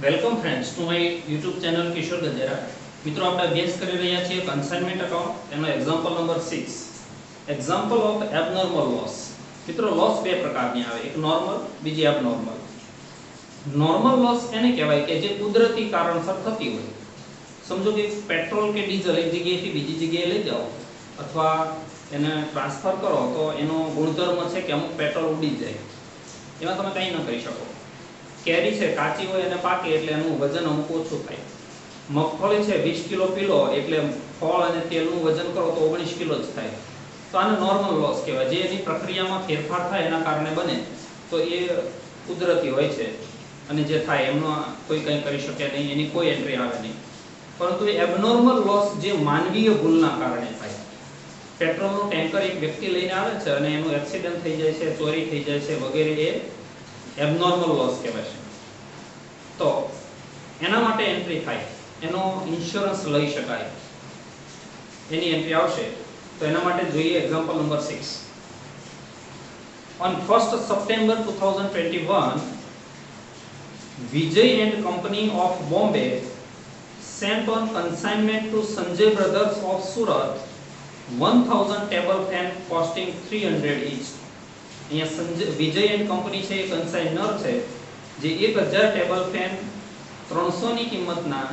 Welcome friends to my YouTube channel Kishor Gajera. મિત્રો આપણે અભ્યાસ કરી રહ્યા છીએ કન્સાઇનમેન્ટ એકાઉન્ટ, તેનો example number 6, example of abnormal loss. મિત્રો લોસ બે પ્રકારની આવે, એક નોર્મલ, બીજી એબનોર્મલ. નોર્મલ લોસ એને કહેવાય કે જે કુદરતી કારણસર થતી હોય. સમજો કે પેટ્રોલ કે ડીઝલ એક જગ્યાએથી બીજી જગ્યાએ લઈ જાઓ અથવા એને ટ્રાન્સફર કરો તો એનો ગુણધર્મ છે કે અમુક પેટ્રોલ ઉડી જાય, એમાં તમે કંઈ ન કરી શકો. કેરી છે કાચી હોય અને પાકે એટલે એનું વજન અમુક ઓછું થાય. મગફળી છે 20 કિલો પીલો એટલે ફળ અને તેલનું વજન કરો તો 19 કિલો જ થાય. તો આને નોર્મલ લોસ કહેવાય. જે એની પ્રક્રિયામાં ફેરફાર થાય એના કારણે બને તો એ કુદરતી હોય છે અને જે થાય એમનો કોઈ કંઈ કરી શકે નહીં, એની કોઈ એન્ટ્રી આવે નહીં. પરંતુ એબનોર્મલ લોસ જે માનવીય ભૂલના કારણે થાય. પેટ્રોલનું ટેન્કર એક વ્યક્તિ લઈને આવે છે અને એનું એક્સિડન્ટ થઈ જાય છે, ચોરી થઈ જાય છે વગેરે, એ એબનોર્મલ લોસ કહેવાય છે. તો એના માટે એન્ટ્રી થાય, એનો ઇન્સ્યોરન્સ લઈ શકાય, એની એન્ટ્રી આવશે. તો એના માટે જોઈએ example number 6. On 1st September 2021, Vijay and Company of Bombay sent on consignment to Sanjay Brothers of Surat 1000 table fan costing 300 each. અહીંયા વિજય એન્ડ કંપની છે, એ કન્સાઇનર છે જે 1000 ટેબલ ફેન 300 ની કિંમતના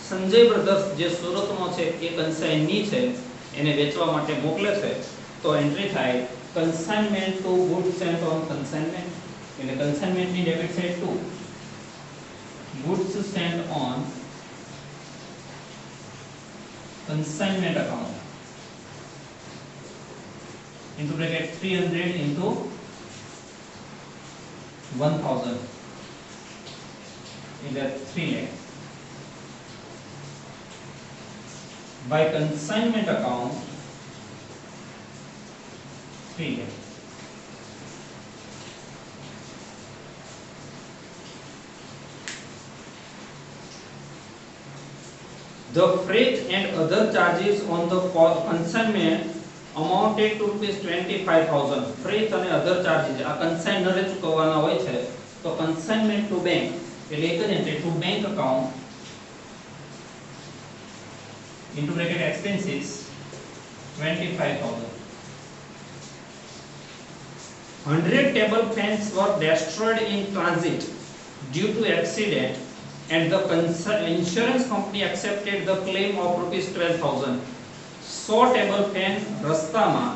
સંજય બ્રધર્સ જે સુરતનો છે એ કન્સાઇનની છે એને વેચવા માટે મોકલે છે. તો એન્ટ્રી થાય consignment to goods sent on consignment, એટલે કન્સાઇનમેન્ટની debit side to goods sent on consignment account into bracket 300 into 1000 in that 3 lakh by consignment account 3 lakh. The freight and other charges on the consignment amounted to ₹25,000. freight અને other charges આ કન્સાઇનરે ચૂકવવાના હોય છે. તો consignment to bank એટલે એક જ entry to bank account into bracket expenses 25,000. 100 table fans were destroyed in transit due to accident and the insurance company accepted the claim of ₹12,000. 100 table fan રસ્તામાં,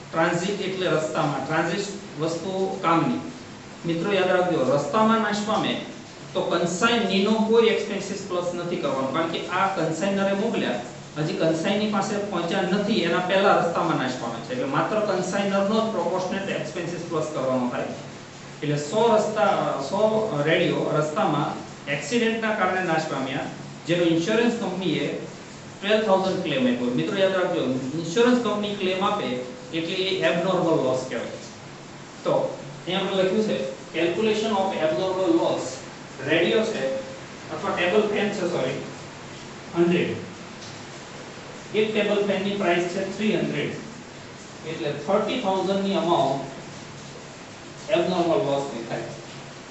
transit એટલે રસ્તામાં, ટ્રાન્ઝિટ વસ્તુ કામની. મિત્રો યાદ રાખજો, રસ્તામાં નાશ પામે તો કન્સાઇનીનો કોઈ એક્સપેન્સીસ પ્લસ નથી કરવાનો, કારણ કે આ કન્સાઇનરે મોકલ્યા, હજી કન્સાઇની પાસે પહોંચ્યા નથી, એના પહેલા રસ્તામાં નાશ પામે છે, એટલે માત્ર કન્સાઇનરનો જ પ્રોપોર્શનેટ એક્સપેન્સીસ પ્લસ કરવાનો થાય. એટલે 100 રેડિયો રસ્તામાં એક્સિડન્ટના કારણે નાશ પામ્યા, જેનો ઇન્સ્યોરન્સ કંપનીએ 12,000 ક્લેમ આપ્યો. મિત્રો યાદ રાખજો, ઇન્સ્યોરન્સ કંપની ક્લેમ આપે એટલે એ એબનોર્મલ લોસ કહેવાય. તો અહીંયા આપણે લખ્યું છે calculation of abnormal loss. Radio છે અથવા ટેબલ ફેન છે, સોરી 100, એક ટેબલ ફેન ની પ્રાઇસ છે 300, એટલે 30,000 ની અમાઉન્ટ એબનોર્મલ લોસ ની થાય.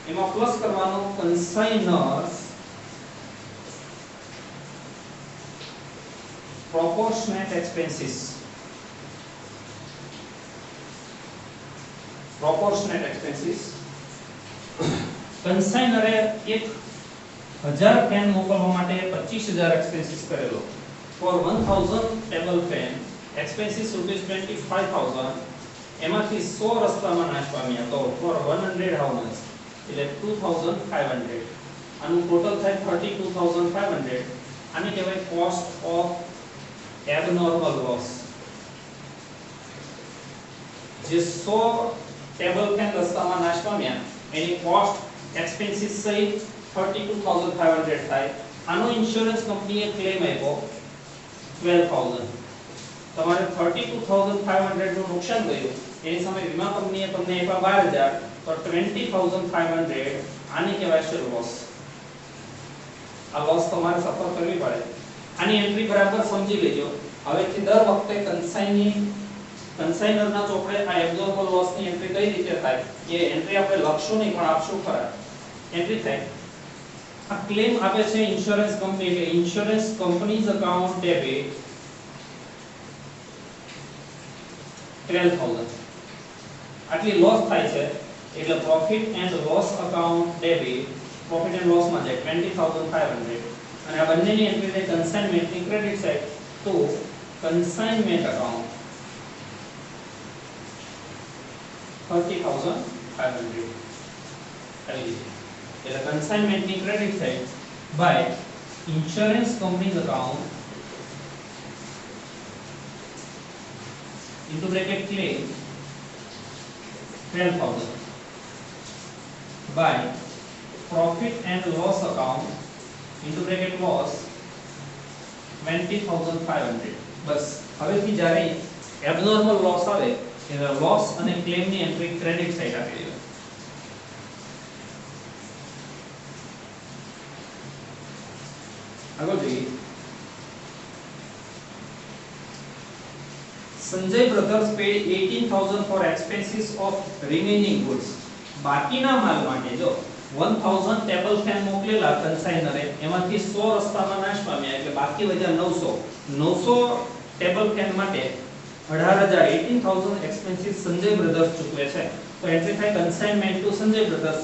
એમાં પ્લસ કરવાનો કન્સાઇનર્સ proportionate expenses. proportionate expenses કન્સાઇનરે 1000 fan મોકલવા માટે 25,000 એક્સપેન્સીસ કરેલો. for 1000 ટેબલ ફેન એક્સપેન્સીસ ₹25,000, એમાંથી 100 રસ્તામાં નાશ પામ્યા. તો for 100 how much, એટલે 2,500. આનું ટોટલ થાય 32,500. આને કહેવાય કોસ્ટ ઓફ એબનોર્મલ લોસ. જે 100 ટેબલ ફેન રસ્તામાં નાશ પામ્યા એની કોસ્ટ એક્સપેન્સીસ સહિત 32,500 થાય. આનો ઇન્સ્યોરન્સ કંપનીએ ક્લેમ આપ્યો 12,000. તમારે 32,500 નું નુકસાન થયું, એની સામે વીમા કંપનીએ તમને આપ્યા 12,000, તો 20,500 આને કહેવાય છે લોસ. આ લોસ તમારે સફર કરવી પડે. આની એન્ટ્રી બરાબર સમજી લેજો. હવેથી દર વખતે કન્સાઇનરના ચોપડે આ એબ્નોર્મલ લોસ ની એન્ટ્રી કઈ રીતે થાય એ એન્ટ્રી આપણે લખશું નહીં પણ આપશું ખરા. એન્ટ્રી થાય આ ક્લેમ આપે છે ઇન્સ્યોરન્સ કંપની કે ઇન્સ્યોરન્સ કંપનીઝ અકાઉન્ટ ડેબિટ 12000 આટલી લોસ થાય છે એટલે profit and loss account debit profit and loss માં જાય 20500 અને આ બંનેની એન્ટ્રી થાય કન્સાઇનમેન્ટ ની ક્રેડિટ સાઈડ તો કન્સાઇનમેન્ટ અકાઉન્ટ 30500 એટલે કન્સાઇનમેન્ટ ની credit side by insurance companies account into bracket claim 12000 by profit and loss account into bracket loss 20500 બસ હવેથી જ્યારે એબનોર્મલ લોસ આવે એટલે લોસ અને ક્લેમ ની એન્ટ્રી ક્રેડિટ સાઈડ આપી દેવાની. આગળ જોઈએ Sanjay brothers paid 18000 for expenses of remaining goods. બાકીના માલ માટે જો 1000 ટેબલ ફેન મોકલેલા કન્સાઇનરે એમાંથી 100 રસ્તામાં નાશ પામ્યા એટલે બાકી વધ્યા 900 ટેબલ ફેન માટે 18000 એક્સપેન્સીસ સંજય બ્રધર્સ ચૂકવે છે તો એન્ટ્રી થાય કન્સાઇનમેન્ટ ટુ સંજય બ્રધર્સ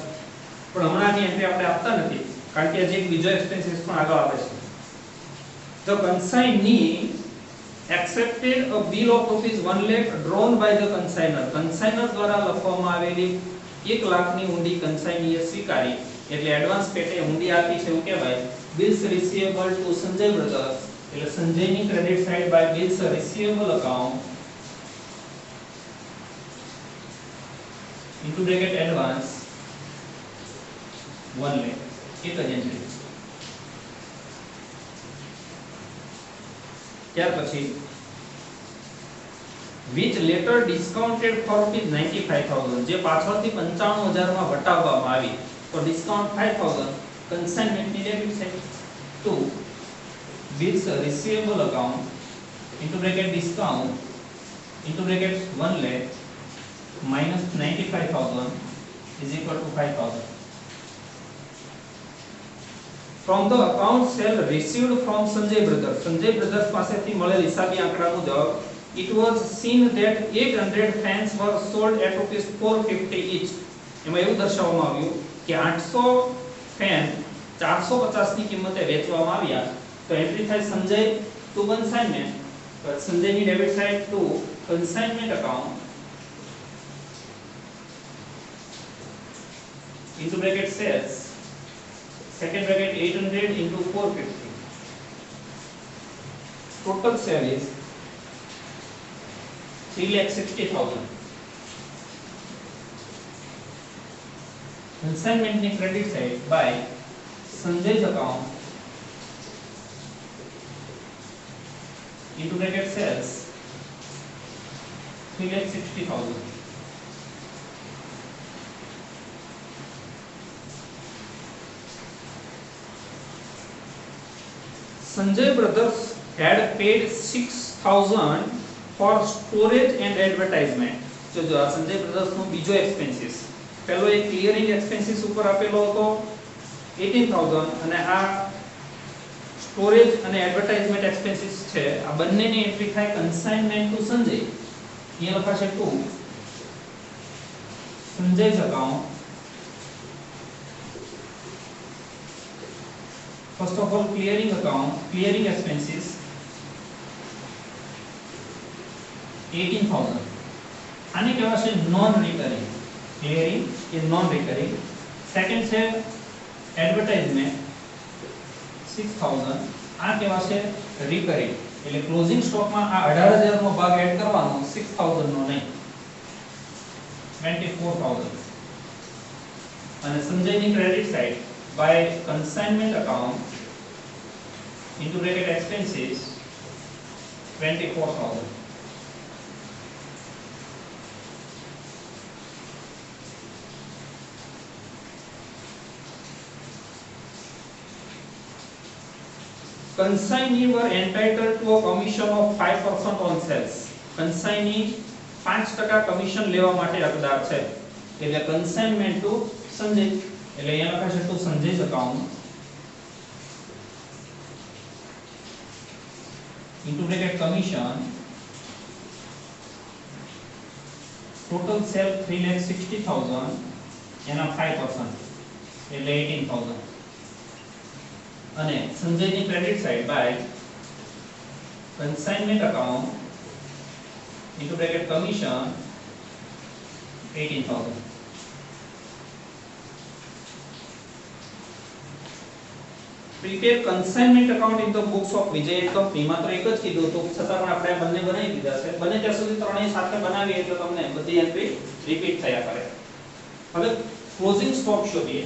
પણ હમણાંની એન્ટ્રી આપણે આપતા નથી કારણ કે હજી એક બીજો એક્સપેન્સીસ પણ આગળ આવે છે. The consignee accepted a bill of rupees 1 lakh drawn by the consigner. Consigner દ્વારા લખવામાં આવેલી 1 લાખની હુંડી કન્સાઇનીએ સ્વીકારી એટલે એડવાન્સ પેટે હુંડી આપી છે એવું કહેવાય. Bills receivable to Sanjay brothers એટલે સંજયની credit side by bills receivable account into bracket advance 1 lakh એક જ એન્ટ્રી. ત્યાર પછી which later discounted for ₹95000 જે પાછળથી 95000 માં વટાવવામાં આવી તો ડિસ્કાઉન્ટ 5000 કન્સાઇનમેન્ટ ની debit side to bills receivable account into bracket discount into bracket 1 lakh minus 95000 is equal to 5000 from the account sale received from Sanjay brothers પાસેથી મળેલ હિસાબી આંકડા મુજબ it was seen that 800 fans were sold at ₹450 each. એમાં એવું દર્શાવવામાં આવ્યું કે 800 ફેન 450 ની કિંમતે વેચવામાં આવ્યા તો એન્ટ્રી થાય સંજય ટુ કન્સાઇનમેન્ટ તો સંજયની debit side to consignment account into bracket sales second bracket 800 into 450 total sale is 3,60,000 consignment ની credit side by Sanjay's account into bracket sales 3,60,000 Sanjay brothers had paid 6,000 for storage and advertisement. જો આ Sanjay brothers નો બીજો expenses પહેલો એક clearing expenses ઉપર આપેલો હતો 18000 અને આ સ્ટોરેજ અને એડવર્ટાઇઝમેન્ટ એક્સપેન્સીસ છે આ બંનેની એન્ટ્રી થાય કન્સાઇનમેન્ટ ટુ સંજય અહીંયા લખાશે two સંજય's account. First of all, clearing account, clearing expenses 18,000. આને કહેવાશે નોન રિકરિંગ. ક્લિયરિંગ એ નોન રિકરિંગ. સેકન્ડ છે એડવર્ટાઇઝમેન્ટ 6000. આ કહેવાશે રિકરિંગ. એટલે ક્લોઝિંગ સ્ટોકમાં આ 18000 નો ભાગ એડ કરવાનો 6000 નો નહીં 24000. અને સંજયની credit side by consignment account into bracket expenses 24,000. Consignee were entitled to a commission of 5% on sales. Consignee 5% commission લેવા માટે હકદાર છે એટલે consignment to સંજય એટલે અહીંયા લખાશે two સંજય's account into bracket commission, total sale 3,60,000 એના 5% એટલે 18,000 અને સંજયની credit side by consignment account into bracket commission 18,000. Prepare consignment account in the books of Vijay company. માત્ર એક જ કીધું તો છતાં પણ આપણે બંને બનાવી દીધા છે. બને ત્યાં સુધી ત્રણેય સાથે બનાવીએ એટલે તમને બધી એન્ટ્રી રિપીટ થયા કરે. હવે ક્લોઝિંગ સ્ટોક શોધીએ.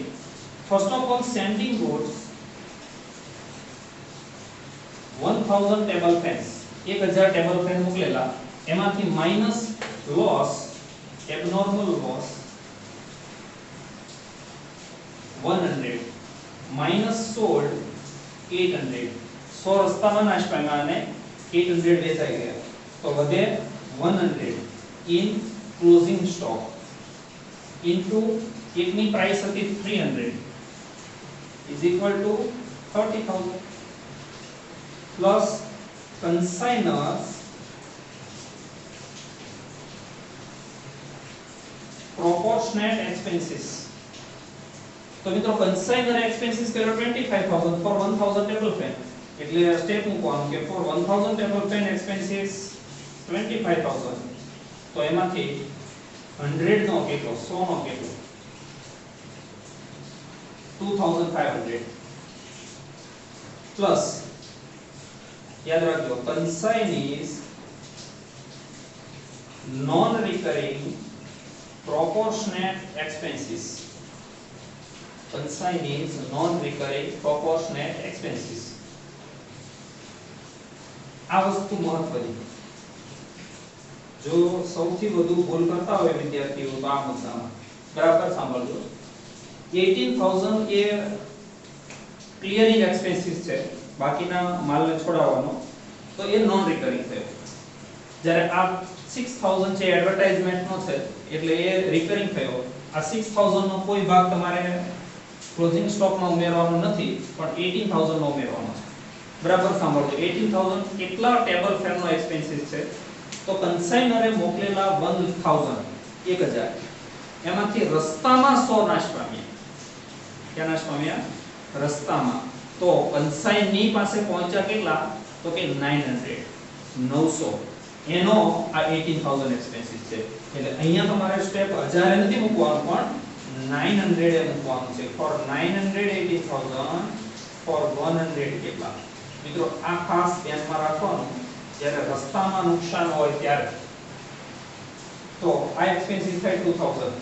First of all sending goods 1000 table fans 1000 table fan મોકલેલા એમાંથી minus loss abnormal loss 100 minus sold 800 100 રસ્તામાં નાશ પામ્યા અને 800 વેચાઈ ગયા તો વધે 100 ઇન ક્લોઝિંગ સ્ટોક ઇન્ટુ એકની પ્રાઇસ હતી 300 is equal to 30,000 plus consigners proportionate expenses. તો મિત્રો consigner expenses કર્યો 25,000 for 1000 table fan એટલે સ્ટેપ મૂકવાનું કે for 1000 table fan expenses 25,000 તો એમાંથી 100 નો કેટલો 100 નો કેટલો 2,500 પ્લસ याद रखो consignees non recurring proportionate expenses. Consignees non recurring proportionate expenses. આ વસ્તુ મહત્વની જો સૌથી વધુ ભૂલ કરતા હોય વિદ્યાર્થીઓ તો આ મુદ્દામાં બરાબર સાંભળજો 18,000 એ ક્લિયરિંગ એક્સપેન્સીસ છે બાકીના માલને છોડાવવાનો તો એ નોન રિકરિંગ થયો જ્યારે આ 6000 છે એડવર્ટાઇઝમેન્ટ નો છે એટલે એ રિકરિંગ થયો આ 6000 નો કોઈ ભાગ તમારે ક્લોઝિંગ સ્ટોક માં ઉમેરવાનો નથી પણ 18000 નો ઉમેરવાનો છે બરાબર સાંભળજો 18000 કેટલા ટેબલ ફેન નો એક્સપેન્સીસ છે તો કન્સાઇનરે મોકલેલા 1000 એમાંથી રસ્તામાં 100 નાશ પામ્યા ક્યાં નાશ પામ્યા રસ્તામાં તો કન્સાઇની પાસે પહોંચ્યા કેટલા તો કે 900 એનો આ 18000 એક્સપેન્સીસ છે એટલે અહીંયા તમારે સ્ટેપ 1000 એ નથી મૂકવાનું પણ 900 એ મૂકવાનું છે ફોર 980,000 ફોર 100 કેટલા મિત્રો આ ખાસ ધ્યાનમાં રાખવાનું જ્યારે રસ્તામાં નુકસાન હોય ત્યારે તો આ એક્સપેન્સીસ થાય 2000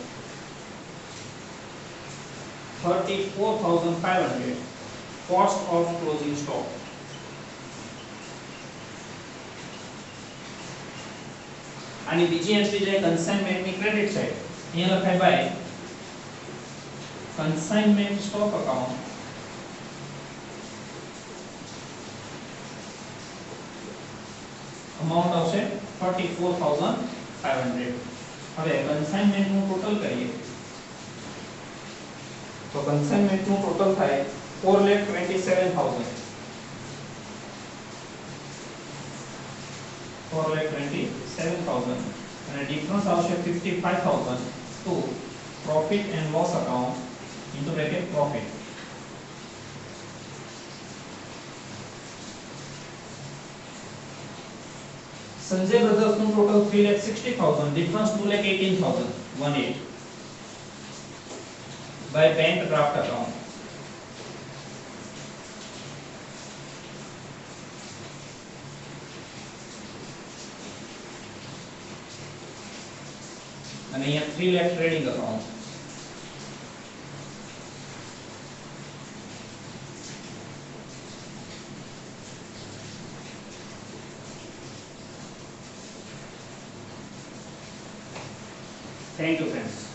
34,500 cost of closing stock. આની બીજી એન્ટ્રી છે કન્સાઇનમેન્ટ ની ક્રેડિટ સાઇડ અહીંયા લખાય by consignment stock account amount આવશે 34,500 હવે કન્સાઇનમેન્ટ નું ટોટલ કરીએ તો કન્સાઇનમેન્ટ નું ટોટલ થાય 4,27,000 અને ડિફરન્સ આવશે 55,000 તો profit and loss account into bracket profit Sanjay brothers નું total 3,60,000 difference 2,18,000 18 by bank draft account અને અહીંયા 3 lakh trading account Thank you friends.